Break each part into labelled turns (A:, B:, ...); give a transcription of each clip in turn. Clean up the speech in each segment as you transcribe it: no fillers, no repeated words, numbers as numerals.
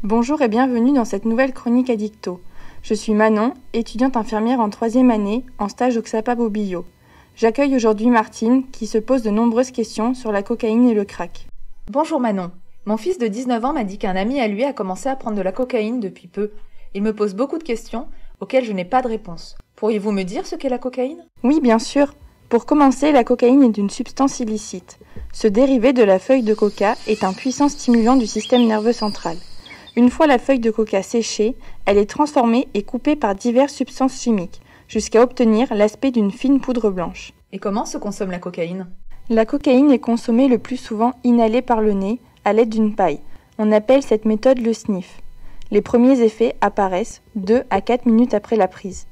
A: Bonjour et bienvenue dans cette nouvelle chronique Addicto. Je suis Manon, étudiante infirmière en 3e année, en stage au XAPA-Bobillot. J'accueille aujourd'hui Martine, qui se pose de nombreuses questions sur la cocaïne et le crack.
B: Bonjour Manon. Mon fils de 19 ans m'a dit qu'un ami à lui a commencé à prendre de la cocaïne depuis peu. Il me pose beaucoup de questions auxquelles je n'ai pas de réponse. Pourriez-vous me dire ce qu'est la cocaïne ?
A: Oui, bien sûr. Pour commencer, la cocaïne est une substance illicite. Ce dérivé de la feuille de coca est un puissant stimulant du système nerveux central. Une fois la feuille de coca séchée, elle est transformée et coupée par diverses substances chimiques, jusqu'à obtenir l'aspect d'une fine poudre blanche.
B: Et comment se consomme la cocaïne ?
A: La cocaïne est consommée le plus souvent inhalée par le nez, à l'aide d'une paille. On appelle cette méthode le sniff. Les premiers effets apparaissent 2 à 4 minutes après la prise.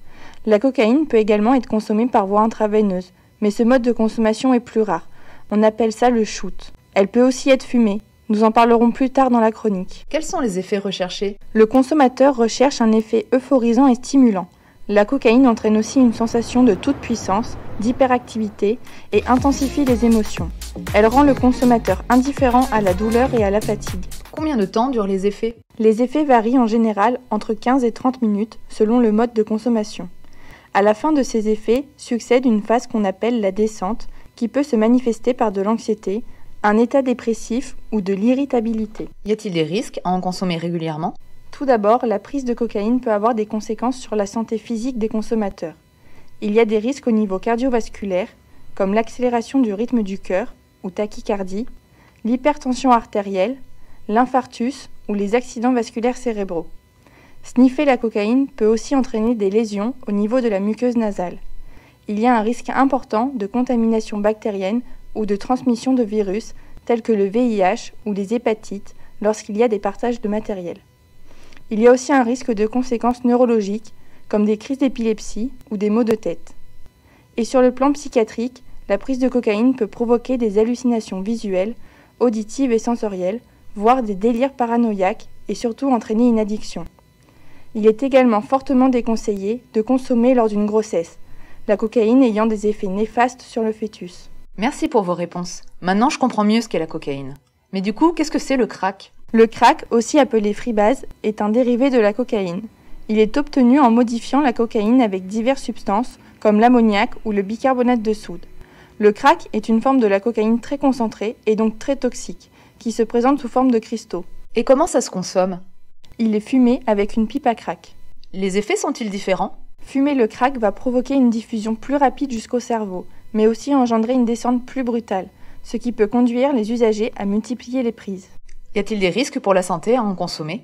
A: La cocaïne peut également être consommée par voie intraveineuse, mais ce mode de consommation est plus rare. On appelle ça le shoot. Elle peut aussi être fumée. Nous en parlerons plus tard dans la chronique.
B: Quels sont les effets recherchés ?
A: Le consommateur recherche un effet euphorisant et stimulant. La cocaïne entraîne aussi une sensation de toute puissance, d'hyperactivité et intensifie les émotions. Elle rend le consommateur indifférent à la douleur et à la fatigue.
B: Combien de temps durent les effets ?
A: Les effets varient en général entre 15 et 30 minutes selon le mode de consommation. À la fin de ces effets succède une phase qu'on appelle la descente, qui peut se manifester par de l'anxiété, un état dépressif ou de l'irritabilité.
B: Y a-t-il des risques à en consommer régulièrement ?
A: Tout d'abord, la prise de cocaïne peut avoir des conséquences sur la santé physique des consommateurs. Il y a des risques au niveau cardiovasculaire, comme l'accélération du rythme du cœur ou tachycardie, l'hypertension artérielle, l'infarctus ou les accidents vasculaires cérébraux. Sniffer la cocaïne peut aussi entraîner des lésions au niveau de la muqueuse nasale. Il y a un risque important de contamination bactérienne ou de transmission de virus tels que le VIH ou les hépatites lorsqu'il y a des partages de matériel. Il y a aussi un risque de conséquences neurologiques comme des crises d'épilepsie ou des maux de tête. Et sur le plan psychiatrique, la prise de cocaïne peut provoquer des hallucinations visuelles, auditives et sensorielles, voire des délires paranoïaques et surtout entraîner une addiction. Il est également fortement déconseillé de consommer lors d'une grossesse, la cocaïne ayant des effets néfastes sur le fœtus.
B: Merci pour vos réponses. Maintenant, je comprends mieux ce qu'est la cocaïne. Mais du coup, qu'est-ce que c'est le crack ?
A: Le crack, aussi appelé freebase, est un dérivé de la cocaïne. Il est obtenu en modifiant la cocaïne avec diverses substances, comme l'ammoniac ou le bicarbonate de soude. Le crack est une forme de la cocaïne très concentrée et donc très toxique, qui se présente sous forme de cristaux.
B: Et comment ça se consomme ?
A: Il est fumé avec une pipe à crack.
B: Les effets sont-ils différents ?
A: Fumer le crack va provoquer une diffusion plus rapide jusqu'au cerveau, mais aussi engendrer une descente plus brutale, ce qui peut conduire les usagers à multiplier les prises.
B: Y a-t-il des risques pour la santé à en consommer ?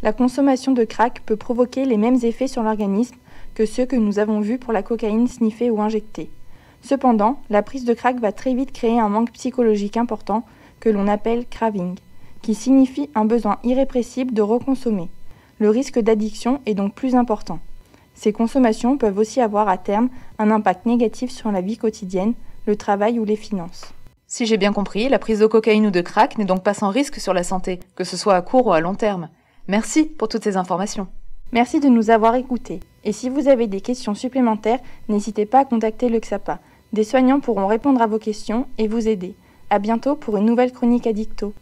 A: La consommation de crack peut provoquer les mêmes effets sur l'organisme que ceux que nous avons vus pour la cocaïne sniffée ou injectée. Cependant, la prise de crack va très vite créer un manque psychologique important que l'on appelle craving, qui signifie un besoin irrépressible de reconsommer. Le risque d'addiction est donc plus important. Ces consommations peuvent aussi avoir à terme un impact négatif sur la vie quotidienne, le travail ou les finances.
B: Si j'ai bien compris, la prise de cocaïne ou de crack n'est donc pas sans risque sur la santé, que ce soit à court ou à long terme. Merci pour toutes ces informations.
A: Merci de nous avoir écoutés. Et si vous avez des questions supplémentaires, n'hésitez pas à contacter le XAPA. Des soignants pourront répondre à vos questions et vous aider. À bientôt pour une nouvelle chronique Addicto.